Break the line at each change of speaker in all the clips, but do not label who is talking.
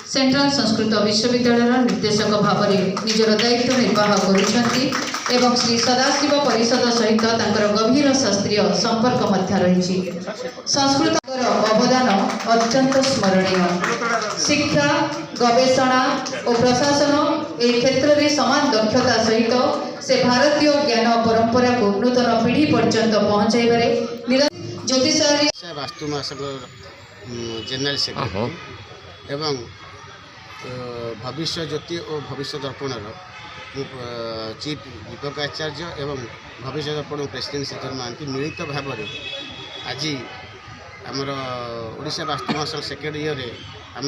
Central Sanskrit विश्वविद्यालय निर्देशक भाव में निजर दायित्व निर्वाह करुछंती एवं श्री सदाशिव परिषद सहित तांकर गभीर शास्त्रीय संपर्क मध्य रही। संस्कृत अवदान अत्यंत स्मरणीय। शिक्षा गवेषणा और प्रशासन ए क्षेत्र में समान दक्षता सहित से भारतीय ज्ञान परंपरा को नूतन पीढ़ी पर्यंत पहुंचाइबारे ज्योतिष
वास्तु जनरल सेक्रेटरी एवं भविष्य ज्योति और भविष्य दर्पण चीफ दीपक आचार्य एवं भविष्य दर्पण प्रेसिडेंट श्रीधर महांती मिलित भाव में आज आमर ओडिशा वास्तु महोत्सव सेकेंड इयर आम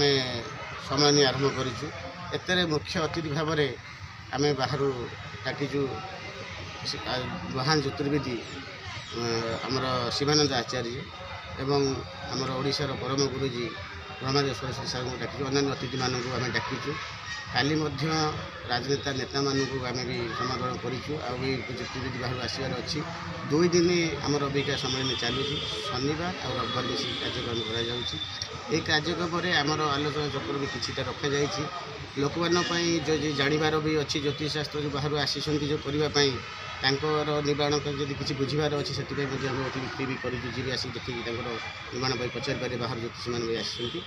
सम्मेलन आरंभ करूँ। एते मुख्य अतिथि भाव में आम बाहर डाकिचु महान ज्योतिर्विदी आमर शिवानंद आचार्य एवं आमर ओडिशार परम गुरुजी ब्रह्मदेव सरस्वती सार को डाकी अन्य अतिथि मानक आम डाकिचु। काली राजनेता नेता मानक आम भी समागम करूँ। भी ज्योतिर्विदी बाहर आसबार अच्छी 2 दिन आमर अबिका सम्मेलन चलुची। शनिवार और रविवार मिसिक कार्यक्रम कर कार्यक्रम आमर आलोचना चक्र भी किछिटा रखा जाइए। लोक मानी जो जानवर भी अच्छी ज्योतिषशास्त्र जो बाहर आसी जो करने निर्माण जब किसी बुझार अच्छी से बिक्री भी कर भी आसिक देखिए निर्माण पचार बाहर ज्योतिष मान भी आसी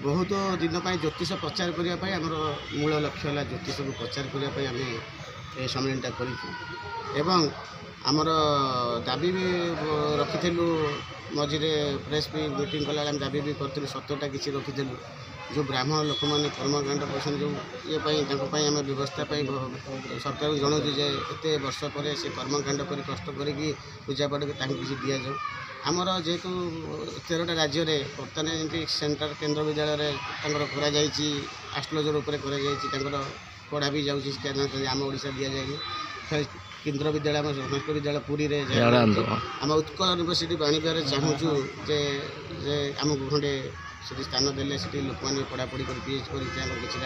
बहुत दिन ज्योतिष प्रचार करने आमर मूल लक्ष्य है ज्योतिष को प्रचार करने आम ये सम्मेलनटा करूँ। आमर दाबी भी रखी मझे प्रेस भी मीटिंग कला दाबी भी करूँ 17टा किसी रखी जो ब्राह्मण लोक मैंने कर्मकांड कर जो ये आम व्यवस्था सरकार को जनाऊँ जे एत वर्ष पर से कर्मकांड कर कष्ट कर पूजा पाठ किसी दि जाऊ। आमर जेहेतु 13टा राज्य में बर्तमान एमती सेंट्रल केन्द्र विद्यालय एस्ट्रोलोजर पढ़ा भी जाऊँगी आम ओडिशा दि जाए। केन्द्र विद्यालय आम संस्कृत विद्यालय पुरी आम उत्कल यूनिवर्सिटी बाणीबार चाहूँ जे आमको खंडे से स्थान देले से लोक मैंने पढ़ापढ़ी कर पीएच कर किसी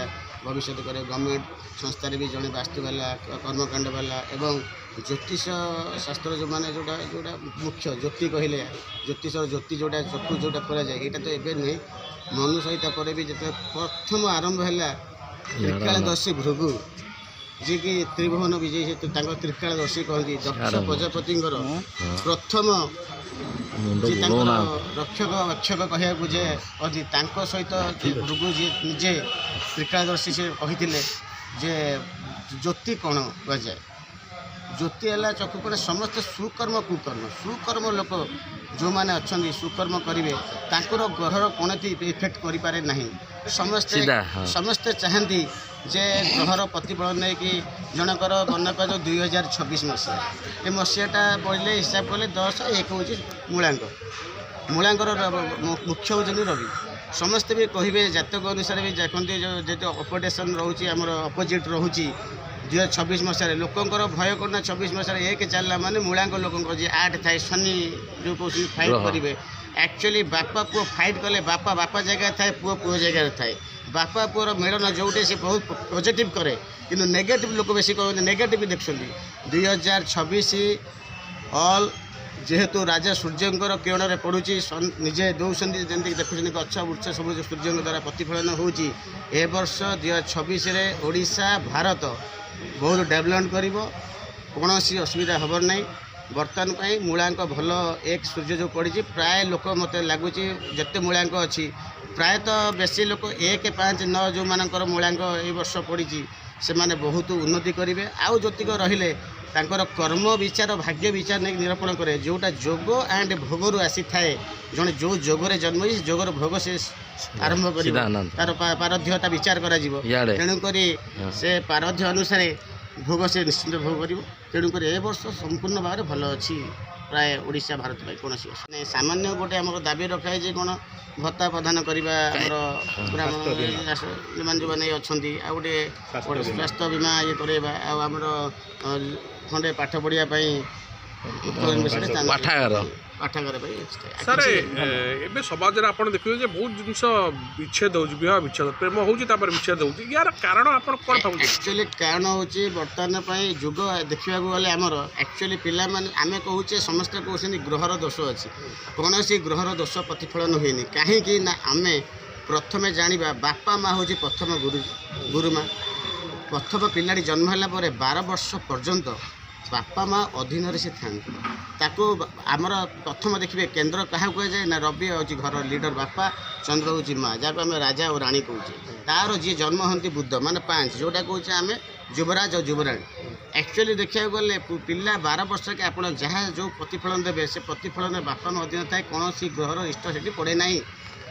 भविष्य करे गवर्नमेंट संस्थार भी जड़े वास्तुवाला कर्मकांड वाला एवं ज्योतिष शास्त्र जो मैंने जोटा जोटा मुख्य ज्योति कहले ज्योतिष ज्योति जोटा चक्षु जोटा कराए यहाँ तो एवं नुहे मनु सहित पर भी जो प्रथम आरंभ है त्रिकालदर्शी भृगु जी कि त्रिभुवन विजय से त्रिकालदर्शी कहती दक्ष प्रजापति प्रथम रक्षक रक्षक कह जे अति सहित भृगु जी निजे त्रिकालदर्शी से कही जे ज्योति कौन कहुए ज्योति है चक्षु कौन समस्त सुकर्म कुकर्म सुकर्म लोक जो मैंने अच्छा सुकर्म करेंगे ग्रहर कौन इफेक्ट करें ना समस्ते समस्ते चाहती जे ग्रहर प्रतिफलन नहीं कि जनकर बनक जो 2026 मसीहा ये मसीहाटा बढ़ले हिसाब कले 10-1 हूँ मूलांक मूलांकर मुख्य होती रवि समस्ते भी कहे जातक अनुसार भी देखते जो अपोडेसन रोचे आमर अपोजिट रोचे 2026 मसीह लोकंर भय करना 26 मसीह 1 चलला माने मूलांक लोक जी 8 थाए शनि जो कौन फाइट करेंगे एक्चुअली बापा पुओ फाइट कले बापा बापा जगह थाए पुओ पुओ जगह थाए बापा पुओर मेलन जोटे से बहुत पॉजिटिव करे कि नेगेटिव लोक बेसी कहते नेगेटिव देखते 2026 ऑल जेहेतु राजा सूर्यंकर किरण में पड़ुची निजे दौरान जमी देखुं गछ वृक्ष सब सूर्य द्वारा प्रतिफलन होवर्ष 2026 ओडिशा भारत बहुत डेवलप कर कौन असुविधा हबर नहीं। बर्तमान मूलांक भल एक सूर्य जो पड़ी प्राय लोक मत लगुच जिते मूलांक अच्छी प्रायतः बेसी लोक 1-5-9 जो मानकर मूलांक ये वर्ष पड़ी से माने बहुत उन्नति करेंगे आउ ज्योतिक रहिले तांकर कर्म विचार भाग्य विचार नहीं निरूपण करे जोटा जोग एंड भोग आसी थाए जड़े जो जोगरे जन्म जोगर भोग से आरंभ कर तार पारध्यता विचार करा तेणुक से पारध्य अनुसार भोग से निश्चित भोग कर तेणुक ए वर्ष संपूर्ण भाव में भल अच्छी प्राय ओडिशा भारत में कौन सामान्य गोटे आम दाबी रखाए जे कौन भत्ता प्रदान करवा ब्राह्मण जो मैंने अच्छा आ गोटे स्वास्थ्य बीमा ये करवा आमर खंडे पाठ पढ़ापी पाठागार
सर ए समाज में आप देखिए बहुत जिनस विच्छेद हो विच्छेद प्रेम होपर विच्छेद हो यार कारण आप
एक्चुअली कारण हूँ बर्तमान जुग देखा गले आमर एक्चुअली पिला आम कहे समस्ते कहते ग्रहर दोष अच्छी कौन सी ग्रहर दोष प्रतिफलन हुए कहीं आम प्रथमे जानिबा बापा माँ हूँ प्रथम गुरुमा। प्रथम पिलाटी जन्म है 12 वर्ष पर्यंत बापा माँ अधीन से ताको आमर प्रथम देखिए केन्द्र क्या कह जाए ना रवि हूँ घर लीडर बापा, चंद्र हूँ माँ जहाँ आम राजा और राणी कहे तार जी जन्म हमें बुद्ध माने 5 जोटा कहे आम युवराज और युवराणी। एक्चुअली देखा गले पिला 12 वर्ष के आप जहाँ जो प्रतिफलन देवे से प्रतिफलन बापा माँ अधीन थाए कौन ग्रहर इष्ट से पड़े ना।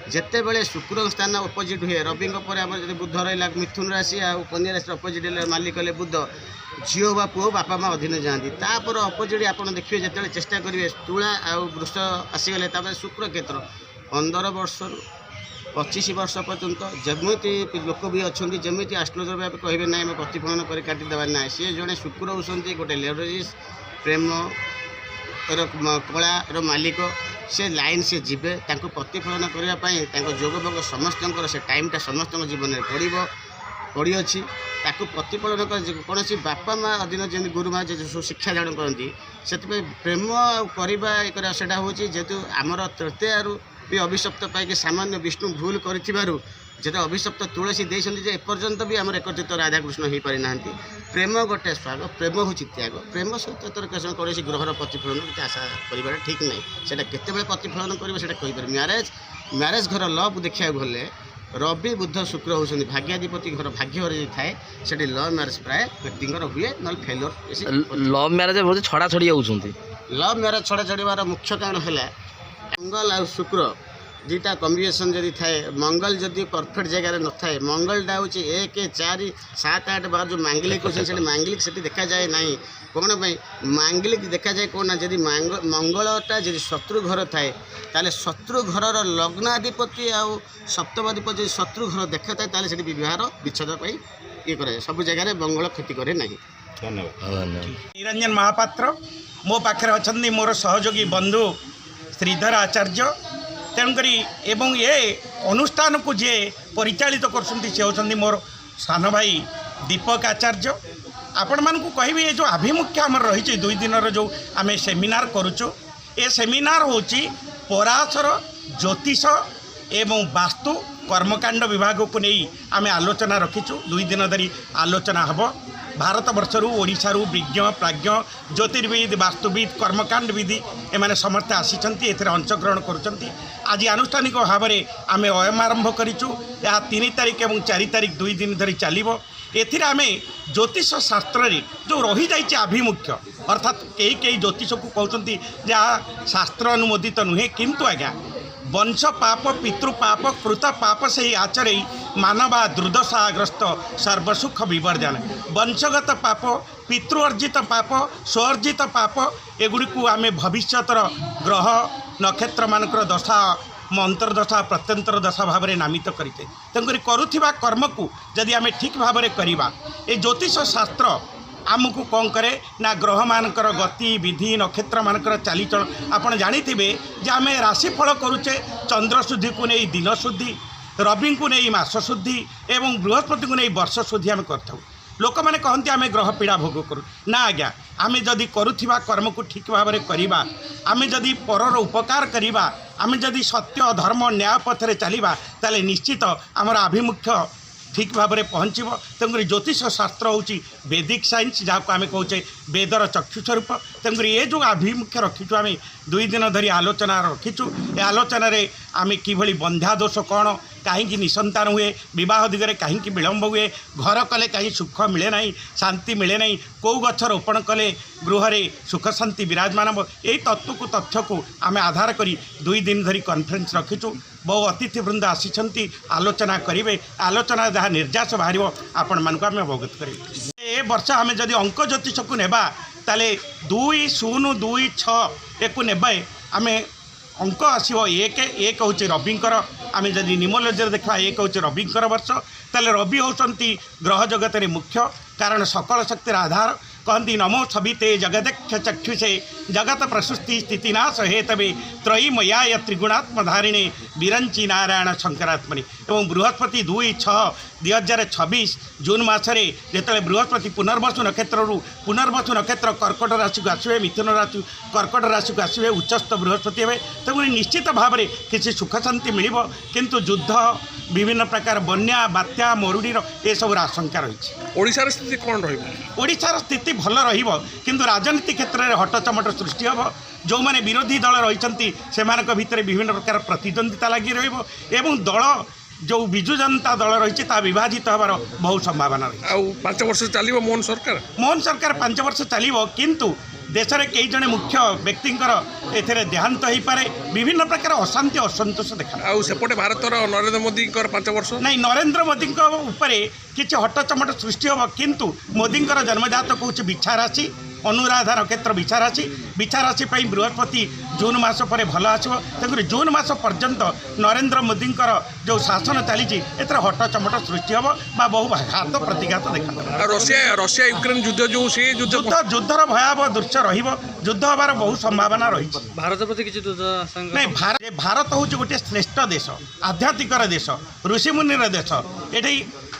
जिते बड़े शुक्र स्थान अपोजिट हुए रवि जब बुध रहा मिथुन राशि आ कन्या राशि अपोजिट मालिक हेले बुध झील बा पुओ बापा माँ अधीन जाती तापर अपोजिट आप देखिए जिते चेष्टा करेंगे तुला आ वृष आसीगले शुक्र क्षेत्र 15 वर्ष 25 वर्ष पर्यंत जमी लोक भी अच्छा जमी एस्ट्रोलजर भाव कहे ना आम प्रतिफलन कर काटिदेवा ना सी जड़े शुक्र होती गोटे लेडरिज प्रेम कला मालिक से लाइन से जीवे प्रतिफलन करने जोग भोग समस्त से टाइमटा समस्त जीवन में पड़ी अच्छी प्रतिफलन कर कौन बापा माँ अधीन जमी गुरु माँ जो शिक्षा दान करती से प्रेम करवा से जेहेतु आमर तृतीय भी अभिशप्त पाई सामान्य विष्णु भूल कर जेते अभिशप्त तुलसी देते एपर्यंत भी आम एकत्रित राधाकृष्ण हो पारि ना। प्रेम गोटे स्वाग प्रेम हूँ त्याग प्रेम सहित कौन ग्रहर प्रतिफलन आशा कर ठीक ना से केत प्रतिफलन कर म्यारेज घर लव देखा गले रवि बुध शुक्र होती भाग्याधिपति घर भाग्य घर थाए से लव म्यारेज प्राय व्यक्ति हुए ना फेल्योर
लव म्यारेज बहुत छड़ा छड़ी होती।
लव म्यारेज छड़ा छड़ार मुख्य कारण है मंगल आ शुक्र दुईटा कम्बिनेसन जदि थाए मंगल जदि परफेक्ट जगह न थाए मंगलटा हूँ 1 4 7 8 12 जो मांगलिक अच्छे मांगलिक से देखा जाए ना कौन मांगलिक देखा जाए कौन जदि मंगलटा जदि शत्रु घर थाए ताले शत्रु घर लग्नाधिपति आ सप्तमाधिपति शत्रु घर देखा थाए से विवाह विच्छेद ये करे सब जगह मंगल क्षति करे ना। धन्यवाद।
निरंजन महापात्र मो पाखे अच्छा मोर सहयोगी बंधु श्रीधर आचार्य तेणुकरी एवं ये अनुष्ठान को जे परिचालित कर मोर सान भाई दीपक आचार्य आपण मान को कहि ये जो आभिमुख्य आम रही 2 दिन जो आम सेमिनार करुचु ए सेमिनार होची पराशर ज्योतिष एवं वास्तु कर्मकांड विभाग को नहीं आम आलोचना रखीचु 2 दिन धरी आलोचना हम भारत वर्षरू ओडिशारू विज्ञ प्राज्ञ ज्योतिर्विद वास्तुविद कर्मकांड विधि एमाने समस्ते आसीचंती एथिरे अंशग्रहण करुचंती। आज आनुष्ठानिक भाव में आम अयम आरंभ करिचु या 3 तारिख और 4 तारिख 2 दिन धरी चलिबो। एथिरे आम ज्योतिष शास्त्र रे जो रही जाइए आभिमुख्य अर्थात कई ज्योतिष को कहते जहाँ शास्त्र अनुमोदित नुहे किंतु आज्ञा वंश पाप पितृपाप कृत पाप से ही आचरे मानवा दुर्दशाग्रस्त सर्वसुख विवर्जन वंशगत पाप पितृअर्जित पाप स्वअर्जित पाप एगुड़ी आम भविष्यतर ग्रह नक्षत्र मानकर दशा मंत्र दशा प्रत्यंतर दशा भाव में नामित करते तेणुक करुवा कर्म को जदि आम ठीक भाव में करवा ये ज्योतिष शास्त्र आमको कौन करे ना ग्रह मानकर गति विधि नक्षत्र मानकर चालीचल आपड़ जानी जे आम राशिफल करुचे चंद्र शुद्धि को नहीं दिन शुद्धि रवि को नहीं मास शुद्धि एवं बृहस्पति को नहीं वर्ष शुद्धि आम कर लोक मैंने कहते आम ग्रह पीड़ा भोग करूँ ना आज्ञा आम जदि करुवा कर्म को ठीक भाव में करवा आम जदि परर उपकार करवा आम जदि सत्य धर्म न्याय पथरे चलवा ताले निश्चित आमर आभिमुख्य ठीक भाव में पहुँचब। तेणुक ज्योतिष शास्त्र हूँ वैदिक साइंस जहाँ को आम कहे वेदर चक्षुस्वरूप तेणुक ये जो आभिमुख्य रखीचु आम 2 दिन धरी आलोचना रखीचु ए आलोचन आम कि बंध्या दोष कौन कहीं निसंतान हुए विवाह दिगरे कहीं विलंब हुए घर कले कहीं सुख मिले ना शांति मिले ना कौ गछ रोपण कले गृह सुख शांति विराजमान यही तत्व को तथ्य को आम आधार करी 2 दिन धरी कॉन्फ्रेंस रखीचु। बहु अतिथि वृंद आसी आलोचना करेंगे आलोचना जहाँ निर्यास बाहर आपण मानक आम अवगत करेंगे। ए वर्ष आम जदि अंक ज्योतिष को नेबा ताले 2 0 2 6 एक नेबे आम अंक आसो 1 हूँ रविंकर आम जदि निमोलॉजी देखा 1 हूँ रविंकर वर्ष ताले रवि होती ग्रह जगत में मुख्य कारण सकल शक्तिर आधार कहती नमो छविते जगदक्ष चक्षुषे जगत प्रसुस्ति स्थितिनाश हेतवे त्रयीमयाय त्रिगुणात्मधारिणे विरंची नारायण शंकरात्मनि एवं बृहस्पति 2/6/2026 जून मसरे जिते बृहस्पति पुनर्वसु नक्षत्र पुनर्वसु नक्षत्र कर्कट राशि को आसवे मिथुन राशि कर्कट राशि को आसवे उच्चस्थ बृहस्पति हे तेणु निश्चित भाव में किसी सुख शांति मिल किंतु युद्ध ବିଭିନ୍ନ ପ୍ରକାର ବନ୍ୟା ବାତ୍ୟା ମରୁଡ଼ିର ଏସବୁର ଆଶଙ୍କା ରହିଛି।
ଓଡ଼ିଶାର ସ୍ଥିତି କ'ଣ ରହିବ?
ଓଡ଼ିଶାର ସ୍ଥିତି ଭଲ ରହିବ, କିନ୍ତୁ ରାଜନୀତି କ୍ଷେତ୍ରରେ ହଟଚମଟ ସୃଷ୍ଟି ହେବ। ଯେଉଁମାନେ ବିରୋଧୀ ଦଳ ରହିଛନ୍ତି ସେମାନଙ୍କ ଭିତରେ ବିଭିନ୍ନ ପ୍ରକାର ପ୍ରତିଦ୍ୱନ୍ଦିତା ଲାଗି ରହିବ ଏବଂ ଦଳ ଯେଉଁ ବିଜୁ ଜନତା ଦଳ ରହିଛି ତାହା ବିଭାଜିତ ହେବାର ବହୁ ସମ୍ଭାବନା ରହିଛି।
ଆଉ 5 ବର୍ଷ ଚାଲିବ ମୋହନ ସରକାର?
ମୋହନ ସରକାର 5 ବର୍ଷ ଚାଲିବ, କିନ୍ତୁ ଦେଶରେ କେଇ ଜଣେ ମୁଖ୍ୟ ବ୍ୟକ୍ତିଙ୍କର ଏଥିରେ ଦେହାନ୍ତ ହୋଇପାରେ, ବିଭିନ୍ନ ପ୍ରକାର ଅଶାନ୍ତି ଅସନ୍ତୋଷ ଦେଖା।
ଆଉ ସେପଟେ ଭାରତର ନରେନ୍ଦ୍ର ମୋଦିଙ୍କର 5 ବର୍ଷ?
ନାଇଁ, ନରେନ୍ଦ୍ର ମୋଦିଙ୍କ ଉପରେ କିଛି ହଟଚମଟ ସୃଷ୍ଟି ହେବ, କିନ୍ତୁ ମୋଦିଙ୍କର ଜନ୍ମଜାତକ ହେଉଛି ବିଛା ରାଶି, ଅନୁରାଧା ନକ୍ଷତ୍ର ବିଛା ରାଶି ପାଇଁ ବୃହସ୍ପତି ଜୁନ୍ ମାସ ପରେ ଭଲ ଆସିବ। ତେଣୁକରି ଜୁନ୍ ମାସ ପର୍ଯ୍ୟନ୍ତ ନରେନ୍ଦ୍ର ମୋଦିଙ୍କର ଯେଉଁ ଶାସନ ଚାଲିଛି ଏଥିରେ ହଟଚମଟ ସୃଷ୍ଟି ହେବ ବା ବହୁ ଘାତ ପ୍ରତିଘାତ ଦେଖାଦେବ।
ଆଉ ରଷିଆ ୟୁକ୍ରେନ ଯୁଦ୍ଧ ଯେଉଁ ସେ
ଯୁଦ୍ଧର ଭୟାବହ ଦୃଶ୍ୟ ରହିବ, ଯୁଦ୍ଧ ହେବାର ବହୁ ସମ୍ଭାବନା ରହିଛି।
ଭାରତ ପ୍ରତି କିଛି ଯୁଦ୍ଧ ଆଶଙ୍କା?
ନାଇଁ, ଭାରତ ହେଉଛି ଗୋଟିଏ ଶ୍ରେଷ୍ଠ ଦେଶ, ଆଧ୍ୟାତ୍ମିକର ଦେଶ, ଋଷିମୁନିର ଦେଶ। ଏଠି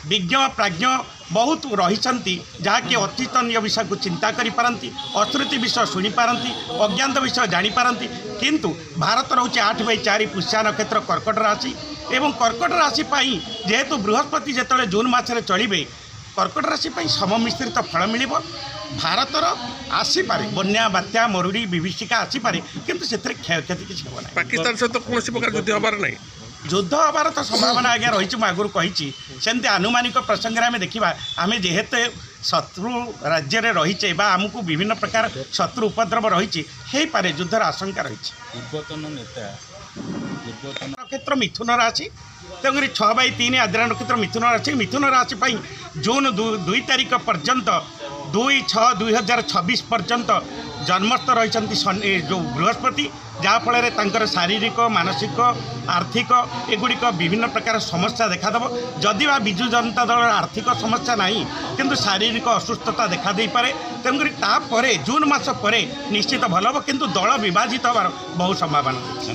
ବିଜ୍ଞ ପ୍ରାଜ୍ଞ ବହୁତ ରହିଛନ୍ତି, ଯାହାକି ଅତୀତନୀୟ ବିଷୟକୁ ଚିନ୍ତା କରିପାରନ୍ତି, ଅଶ୍ରୁତି ବିଷୟ ଶୁଣିପାରନ୍ତି, ଅଜ୍ଞାତ ବିଷୟ ଜାଣିପାରନ୍ତି। କିନ୍ତୁ ଭାରତ ରହୁଛି 8/4 ପୁଷ୍ୟା ନକ୍ଷତ୍ର କର୍କଟ ରାଶି ଏବଂ କର୍କଟ ରାଶି ପାଇଁ ଯେହେତୁ ବୃହସ୍ପତି ଯେତେବେଳେ ଜୁନ୍ ମାସରେ ଚଳିବେ, କର୍କଟ ରାଶି ପାଇଁ ସମମିଶ୍ରିତ ଫଳ ମିଳିବ। ଭାରତର ଆସିପାରେ ବନ୍ୟା ବାତ୍ୟା ମରୁଡ଼ି ବିଭୀଷିକା ଆସିପାରେ, କିନ୍ତୁ ସେଥିରେ କ୍ଷୟକ୍ଷତି କିଛି ହେବ ନାହିଁ।
ପାକିସ୍ତାନ ସହିତ କୌଣସି ପ୍ରକାର ଯୁଦ୍ଧ ହେବାର ନାହିଁ?
ଯୁଦ୍ଧ ହେବାର ତ ସମ୍ଭାବନା ଆଜ୍ଞା ରହିଛି, ମୁଁ ଆଗରୁ କହିଛି। ସେମିତି ଆନୁମାନିକ ପ୍ରସଙ୍ଗରେ ଆମେ ଦେଖିବା, ଆମେ ଯେହେତୁ ଶତ୍ରୁ ରାଜ୍ୟରେ ରହିଛେ ବା ଆମକୁ ବିଭିନ୍ନ ପ୍ରକାର ଶତ୍ରୁ ଉପଦ୍ରବ ରହିଛି, ହେଇପାରେ ଯୁଦ୍ଧର ଆଶଙ୍କା ରହିଛି।
ପୂର୍ବତନ ନେତା
ନକ୍ଷତ୍ର ମିଥୁନ ରାଶି, ତେଣୁକରି 6/3 ଆଦ୍ରା ନକ୍ଷତ୍ର ମିଥୁନ ରାଶି ପାଇଁ ଜୁନ୍ 2 ତାରିଖ ପର୍ଯ୍ୟନ୍ତ 2/6/2026 ପର୍ଯ୍ୟନ୍ତ ଜନ୍ମସ୍ଥ ରହିଛନ୍ତି ଯେଉଁ ବୃହସ୍ପତି, ଯାହାଫଳରେ ତାଙ୍କର ଶାରୀରିକ ମାନସିକ ଆର୍ଥିକ ଏଗୁଡ଼ିକ ବିଭିନ୍ନ ପ୍ରକାର ସମସ୍ୟା ଦେଖାଦେବ। ଯଦି ବା ବିଜୁ ଜନତା ଦଳର ଆର୍ଥିକ ସମସ୍ୟା ନାହିଁ, କିନ୍ତୁ ଶାରୀରିକ ଅସୁସ୍ଥତା ଦେଖାଦେଇପାରେ। ତେଣୁକରି ତାପରେ ଜୁନ୍ ମାସ ପରେ ନିଶ୍ଚିତ ଭଲ ହେବ, କିନ୍ତୁ ଦଳ ବିଭାଜିତ ହେବାର ବହୁ ସମ୍ଭାବନା ଅଛି।